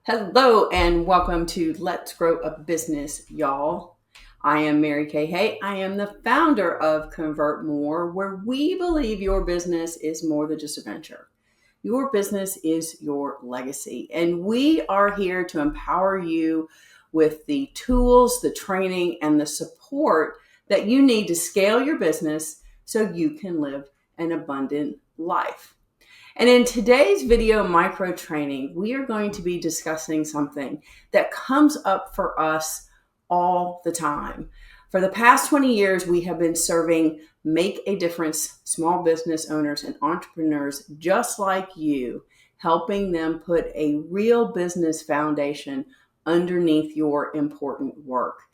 Hello and welcome to Let's Grow a Business, y'all. I am MaryKay. Hey, I am the founder of ConvertMORE, where we believe your business is more than just a venture. Your business is your legacy, and we are here to empower you with the tools, the training, and the support that you need to scale your business so you can live an abundant life. And in today's video micro training, we are going to be discussing something that comes up for us all the time. For the past 20 years, we have been serving make a difference small business owners and entrepreneurs just like you, helping them put a real business foundation underneath your important work.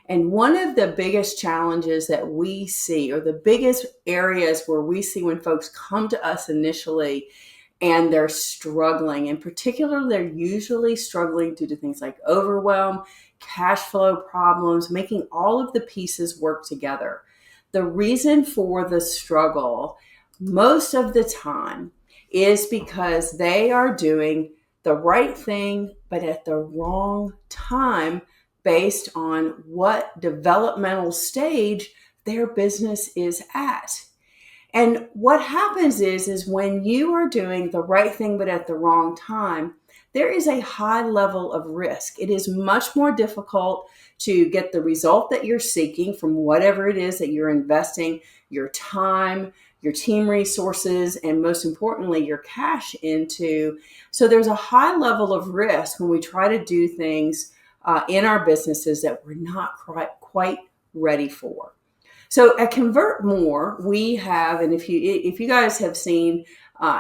And one of the biggest challenges that we see, or the biggest areas where we see when folks come to us initially and they're struggling, in particular, they're usually struggling due to things like overwhelm, cash flow problems, making all of the pieces work together. The reason for the struggle most of the time is because they are doing the right thing, but at the wrong time, based on what developmental stage their business is at. And what happens is when you are doing the right thing but at the wrong time, there is a high level of risk. It is much more difficult to get the result that you're seeking from whatever it is that you're investing your time, your team resources, and most importantly, your cash into. So there's a high level of risk when we try to do things in our businesses that we're not quite ready for. So at ConvertMORE, we have, and if you guys have seen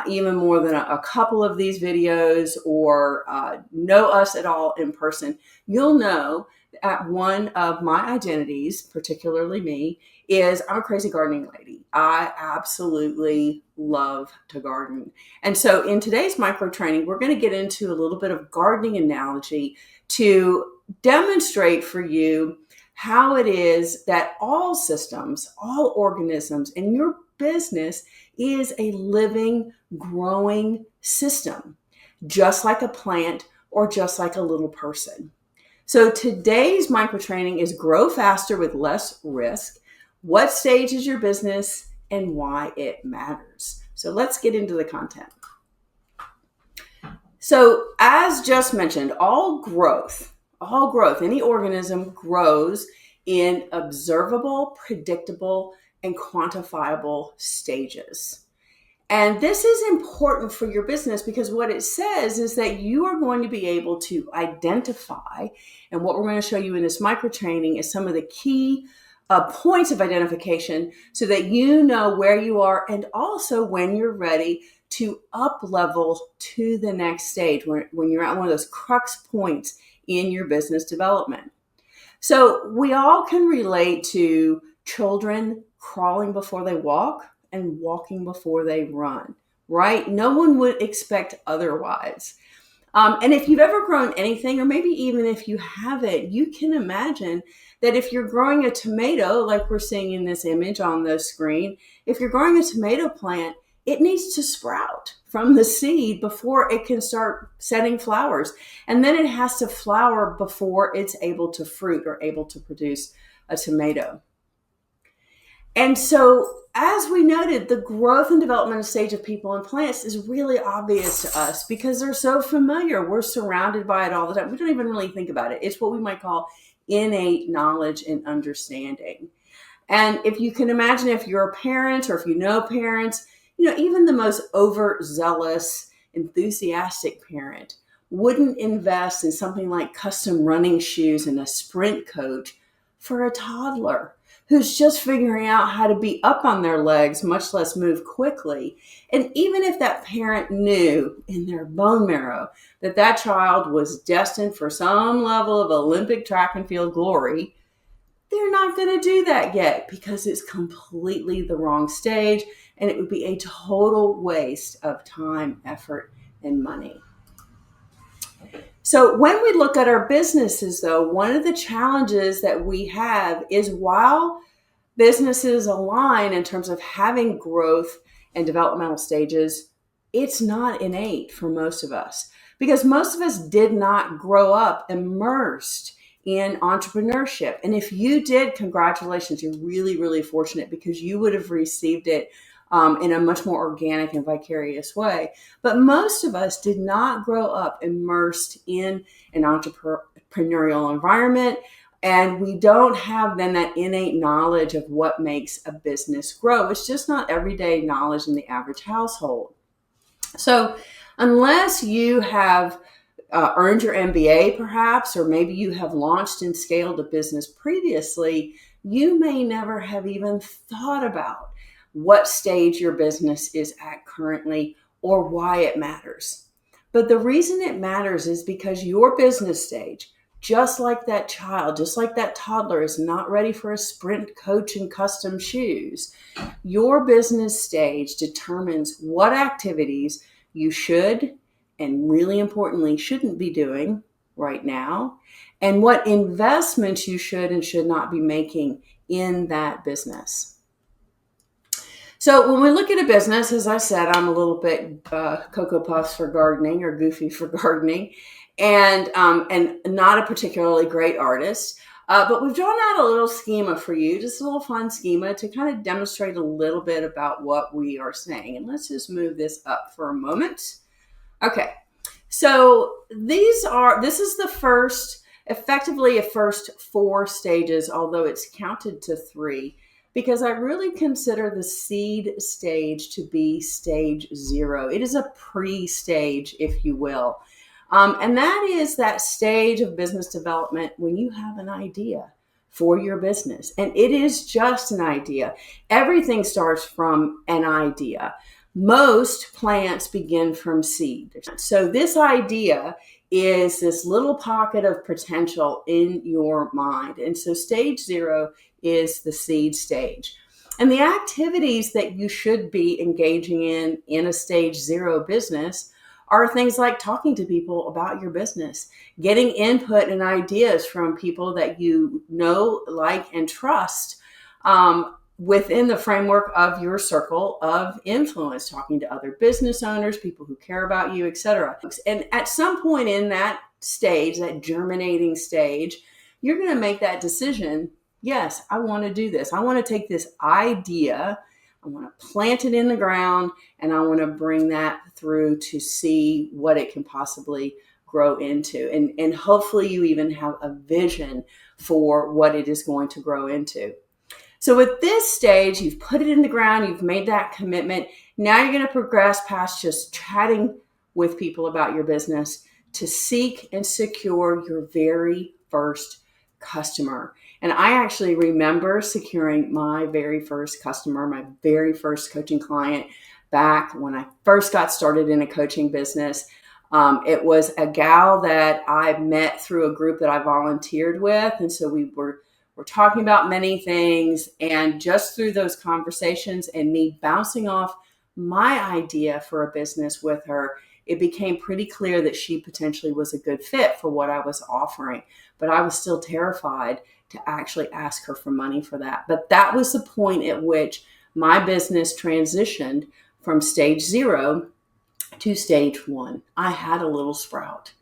even more than a couple of these videos or know us at all in person, you'll know that one of my identities, particularly me, is I'm a crazy gardening lady. I absolutely love to garden. And so in today's micro training, we're going to get into a little bit of gardening analogy to demonstrate for you how it is that all systems, all organisms, and your business is a living, growing system, just like a plant or just like a little person. So today's micro training is grow faster with less risk. What stage is your business and why it matters? So let's get into the content. So as just mentioned, all growth, any organism grows in observable, predictable, and quantifiable stages. And this is important for your business because what it says is that you are going to be able to identify, and what we're going to show you in this micro training is some of the key points of identification so that you know where you are and also when you're ready to up level to the next stage when you're at one of those crux points in your business development. So we all can relate to children crawling before they walk and walking before they run, right? No one would expect otherwise. And if you've ever grown anything, or maybe even if you haven't, you can imagine that if you're growing a tomato, like we're seeing in this image on the screen, if you're growing a tomato plant, it needs to sprout from the seed before it can start setting flowers. And then it has to flower before it's able to fruit or able to produce a tomato. And so, as we noted, the growth and developmental stage of people and plants is really obvious to us because they're so familiar. We're surrounded by it all the time. We don't even really think about it. It's what we might call innate knowledge and understanding. And if you can imagine, if you're a parent or if you know parents, even the most overzealous, enthusiastic parent wouldn't invest in something like custom running shoes and a sprint coach for a toddler who's just figuring out how to be up on their legs, much less move quickly. And even if that parent knew in their bone marrow that that child was destined for some level of Olympic track and field glory, they're not going to do that yet because it's completely the wrong stage and it would be a total waste of time, effort, and money. So when we look at our businesses, though, one of the challenges that we have is while businesses align in terms of having growth and developmental stages, it's not innate for most of us. because most of us did not grow up immersed in entrepreneurship. And if you did, congratulations, you're really, really fortunate, because you would have received it in a much more organic and vicarious way. But most of us did not grow up immersed in an entrepreneurial environment. And we don't have then that innate knowledge of what makes a business grow. It's just not everyday knowledge in the average household. So unless you have earned your MBA perhaps, or maybe you have launched and scaled a business previously, you may never have even thought about what stage your business is at currently or why it matters. But the reason it matters is because your business stage, just like that child, just like that toddler is not ready for a sprint coach and custom shoes, your business stage determines what activities you should, and really importantly, shouldn't be doing right now, and what investments you should and should not be making in that business. So when we look at a business, as I said, I'm a little bit Cocoa Puffs for gardening, or goofy for gardening, and not a particularly great artist. But we've drawn out a little schema for you, just a little fun schema to kind of demonstrate a little bit about what we are saying. And let's just move this up for a moment. Okay, so this is the first, effectively a first 4 stages, although it's counted to 3, because I really consider the seed stage to be stage 0. It is a pre-stage, if you will. And that is that stage of business development when you have an idea for your business. And it is just an idea. Everything starts from an idea. Most plants begin from seed. So this idea is this little pocket of potential in your mind. And so stage 0 is the seed stage. And the activities that you should be engaging in a stage 0 business are things like talking to people about your business, getting input and ideas from people that you know, like, and trust within the framework of your circle of influence, talking to other business owners, people who care about you, etc. And at some point in that stage, that germinating stage, you're going to make that decision. Yes, I want to do this. I want to take this idea, I want to plant it in the ground, and I want to bring that through to see what it can possibly grow into. And hopefully you even have a vision for what it is going to grow into. So at this stage, you've put it in the ground, you've made that commitment. Now you're going to progress past just chatting with people about your business to seek and secure your very first customer. And I actually remember securing my very first customer, my very first coaching client back when I first got started in a coaching business. It was a gal that I met through a group that I volunteered with. And so we're talking about many things, and just through those conversations and me bouncing off my idea for a business with her, it became pretty clear that she potentially was a good fit for what I was offering. But I was still terrified to actually ask her for money for that. But that was the point at which my business transitioned from stage 0 to stage 1. I had a little sprout.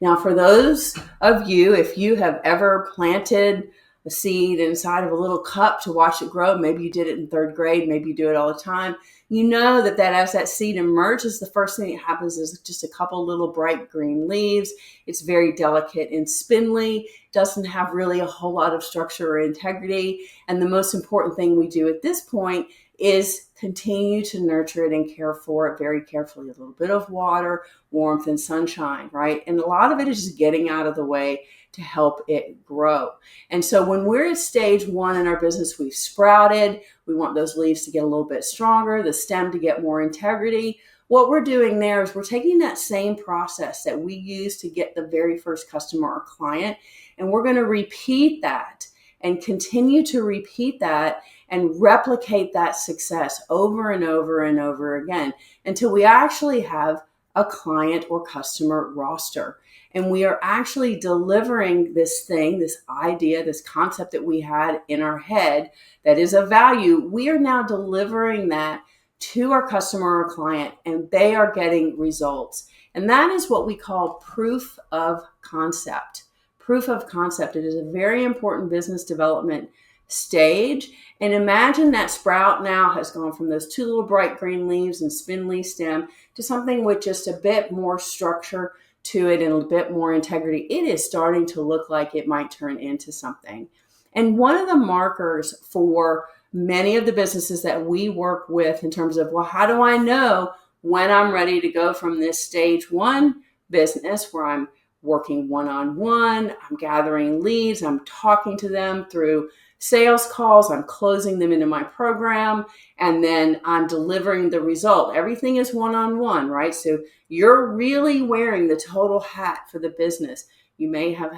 Now, for those of you, if you have ever planted a seed inside of a little cup to watch it grow, maybe you did it in 3rd grade, maybe you do it all the time, you know that as that seed emerges, the first thing that happens is just a couple little bright green leaves. It's very delicate and spindly, doesn't have really a whole lot of structure or integrity. And the most important thing we do at this point is continue to nurture it and care for it very carefully. A little bit of water, warmth, and sunshine, right? And a lot of it is just getting out of the way to help it grow. And so when we're at stage 1 in our business, we've sprouted, we want those leaves to get a little bit stronger, the stem to get more integrity. What we're doing there is we're taking that same process that we use to get the very first customer or client, and we're going to repeat that and continue to repeat that and replicate that success over and over and over again until we actually have a client or customer roster. And we are actually delivering this thing, this idea, this concept that we had in our head that is of value. We are now delivering that to our customer or client, and they are getting results. And that is what we call proof of concept. Proof of concept. It is a very important business development stage. And imagine that sprout now has gone from those two little bright green leaves and spindly stem to something with just a bit more structure to it and a bit more integrity. It is starting to look like it might turn into something. And one of the markers for many of the businesses that we work with in terms of, well, how do I know when I'm ready to go from this stage one business where I'm working one-on-one, I'm gathering leads, I'm talking to them through sales calls, I'm closing them into my program, and then I'm delivering the result. Everything is one-on-one, right? So you're really wearing the total hat for the business. You may have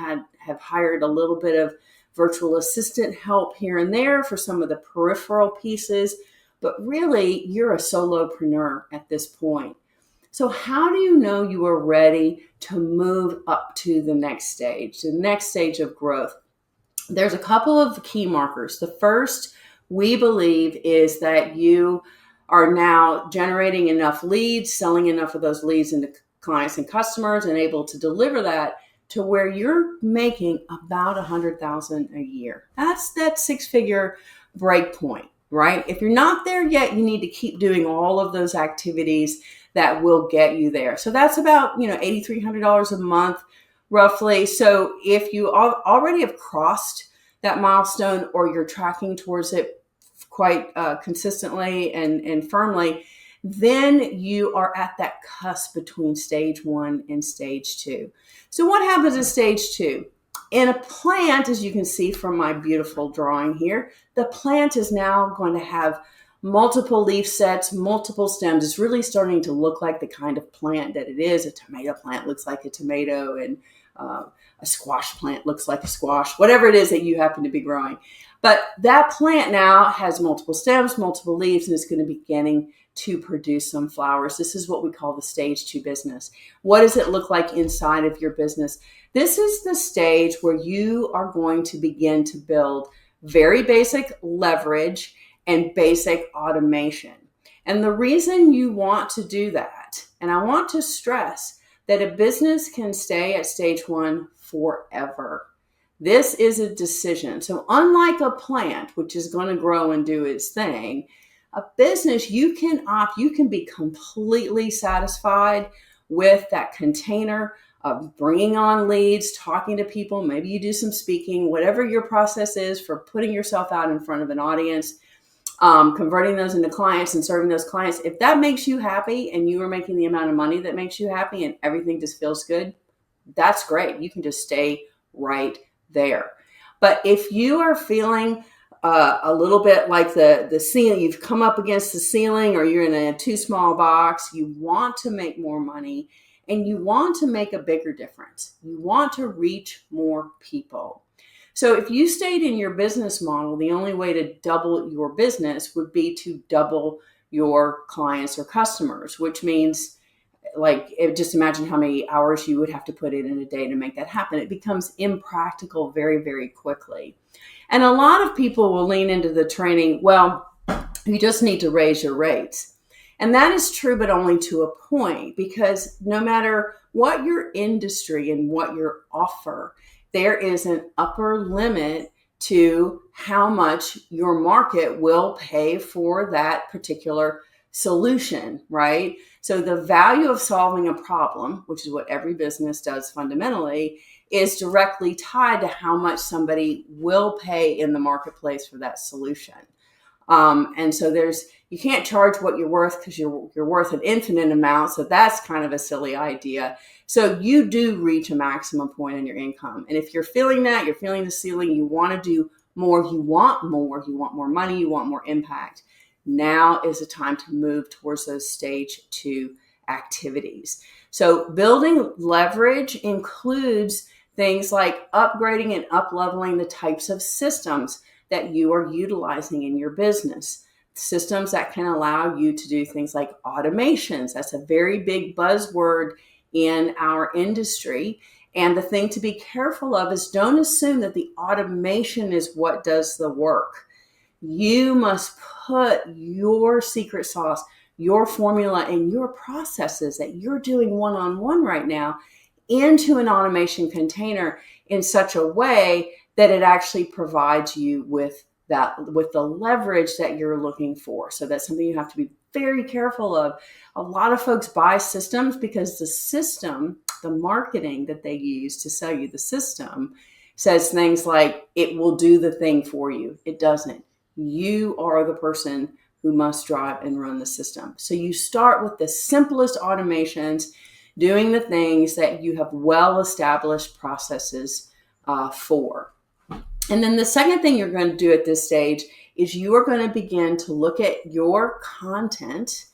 hired a little bit of virtual assistant help here and there for some of the peripheral pieces, but really you're a solopreneur at this point. So how do you know you are ready to move up to the next stage of growth? There's a couple of key markers. The first, we believe, is that you are now generating enough leads, selling enough of those leads into clients and customers, and able to deliver that to where you're making about $100,000 a year. That's that six-figure break point, right? If you're not there yet, you need to keep doing all of those activities that will get you there. So that's about, $8,300 a month, roughly. So if you already have crossed that milestone, or you're tracking towards it quite consistently and firmly, then you are at that cusp between stage one and stage two. So what happens in stage two? In a plant, as you can see from my beautiful drawing here, the plant is now going to have multiple leaf sets, multiple stems. It's really starting to look like the kind of plant that it is. A tomato plant looks like a tomato, and a squash plant looks like a squash, whatever it is that you happen to be growing. But that plant now has multiple stems, multiple leaves, and it's going to be beginning to produce some flowers. This is what we call the stage two business. What does it look like inside of your business? This is the stage where you are going to begin to build very basic leverage and basic automation. And the reason you want to do that, and I want to stress that a business can stay at stage one forever. This is a decision. So unlike a plant, which is going to grow and do its thing, a business, you can be completely satisfied with that container of bringing on leads, talking to people. Maybe you do some speaking, whatever your process is for putting yourself out in front of an audience, converting those into clients and serving those clients. If that makes you happy and you are making the amount of money that makes you happy and everything just feels good, that's great. You can just stay right there. But if you are feeling a little bit like the ceiling, you've come up against the ceiling, or you're in a too small box, you want to make more money and you want to make a bigger difference. You want to reach more people. So if you stayed in your business model, the only way to double your business would be to double your clients or customers, which means just imagine how many hours you would have to put in a day to make that happen. It becomes impractical very, very quickly. And a lot of people will lean into the training, well, you just need to raise your rates. And that is true, but only to a point, because no matter what your industry and what your offer, there is an upper limit to how much your market will pay for that particular solution, right? So the value of solving a problem, which is what every business does fundamentally, is directly tied to how much somebody will pay in the marketplace for that solution. And so you can't charge what you're worth, because you're worth an infinite amount. So that's kind of a silly idea. So you do reach a maximum point in your income. And if you're feeling that, you're feeling the ceiling, you want to do more, you want more money, you want more impact. Now is the time to move towards those stage two activities. So building leverage includes things like upgrading and up-leveling the types of systems that you are utilizing in your business. Systems that can allow you to do things like automations. That's a very big buzzword in our industry. And the thing to be careful of is, don't assume that the automation is what does the work. You must put your secret sauce, your formula, and your processes that you're doing one-on-one right now into an automation container in such a way that it actually provides you with the leverage that you're looking for. So that's something you have to be very careful of. A lot of folks buy systems because the system, the marketing that they use to sell you the system, says things like it will do the thing for you. It doesn't. You are the person who must drive and run the system. So you start with the simplest automations, doing the things that you have well-established processes for. And then the second thing you're going to do at this stage is you are going to begin to look at your content,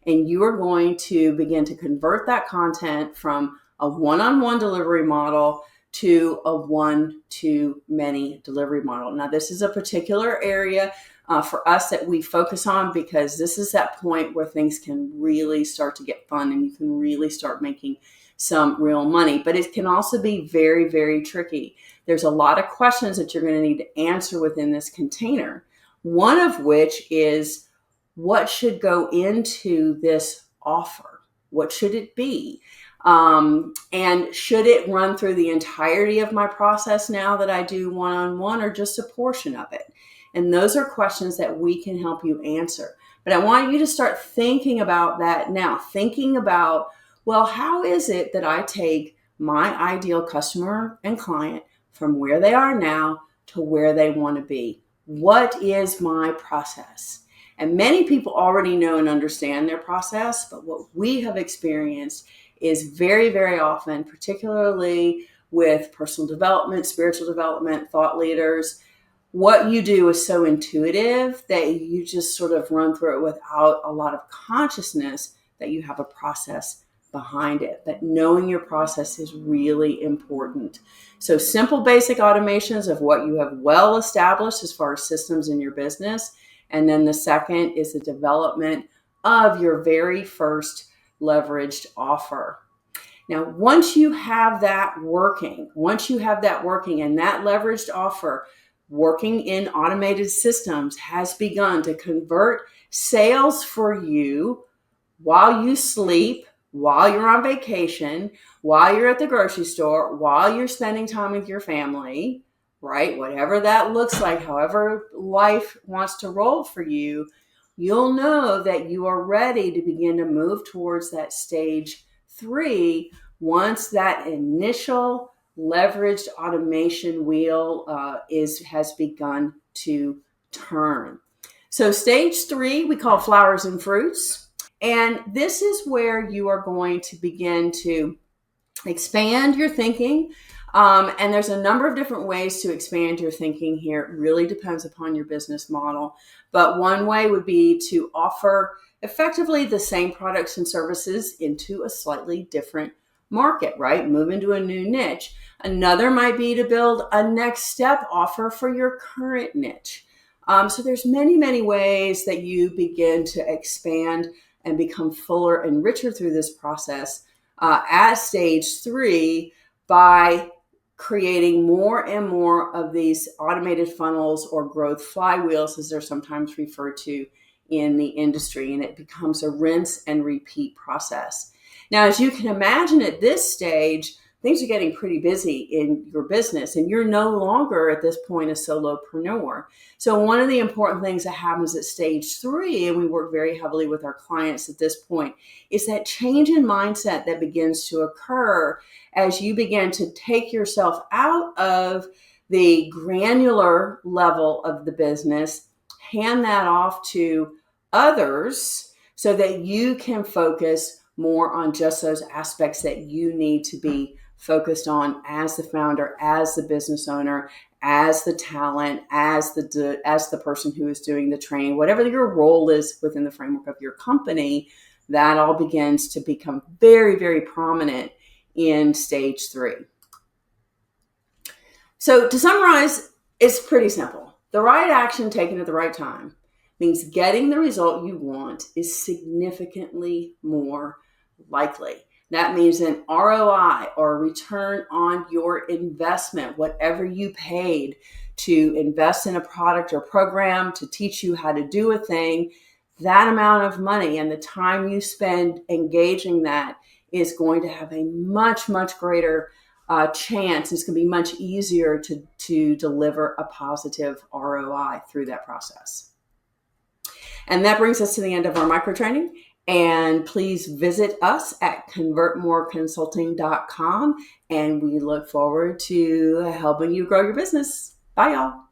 and you are going to begin to convert that content from a one-on-one delivery model to a one-to-many delivery model. Now, this is a particular area for us that we focus on because this is that point where things can really start to get fun and you can really start making some real money. But it can also be very, very tricky. There's a lot of questions that you're going to need to answer within this container. One of which is, what should go into this offer? What should it be? And should it run through the entirety of my process now that I do one-on-one, or just a portion of it? And those are questions that we can help you answer. But I want you to start thinking about that now, thinking about, well, how is it that I take my ideal customer and client from where they are now to where they want to be? What is my process? And many people already know and understand their process, but what we have experienced is very, very often, particularly with personal development, spiritual development, thought leaders, what you do is so intuitive that you just sort of run through it without a lot of consciousness that you have a process behind it. That knowing your process is really important. So simple, basic automations of what you have well established as far as systems in your business. And then the second is the development of your very first leveraged offer. Now, once you have that working and that leveraged offer working in automated systems has begun to convert sales for you while you sleep, while you're on vacation, while you're at the grocery store, while you're spending time with your family, right? Whatever that looks like, however life wants to roll for you, you'll know that you are ready to begin to move towards that stage 3 once that initial leveraged automation wheel has begun to turn. So stage 3 we call flowers and fruits. And this is where you are going to begin to expand your thinking. And there's a number of different ways to expand your thinking here. It really depends upon your business model. But one way would be to offer effectively the same products and services into a slightly different market, right? Move into a new niche. Another might be to build a next step offer for your current niche. So there's many, many ways that you begin to expand and become fuller and richer through this process at stage 3 by creating more and more of these automated funnels, or growth flywheels, as they're sometimes referred to in the industry. And it becomes a rinse and repeat process. Now, as you can imagine, at this stage, things are getting pretty busy in your business, and you're no longer at this point a solopreneur. So one of the important things that happens at stage 3, and we work very heavily with our clients at this point, is that change in mindset that begins to occur as you begin to take yourself out of the granular level of the business, hand that off to others so that you can focus more on just those aspects that you need to be focused on as the founder, as the business owner, as the talent, as the person who is doing the training, whatever your role is within the framework of your company. That all begins to become very, very prominent in stage 3. So to summarize, it's pretty simple. The right action taken at the right time means getting the result you want is significantly more likely. That means an ROI, or return on your investment, whatever you paid to invest in a product or program to teach you how to do a thing. That amount of money and the time you spend engaging that is going to have a much, much greater chance. It's going to be much easier to deliver a positive ROI through that process. And that brings us to the end of our micro training. And please visit us at ConvertMOREConsulting.com. And we look forward to helping you grow your business. Bye, y'all.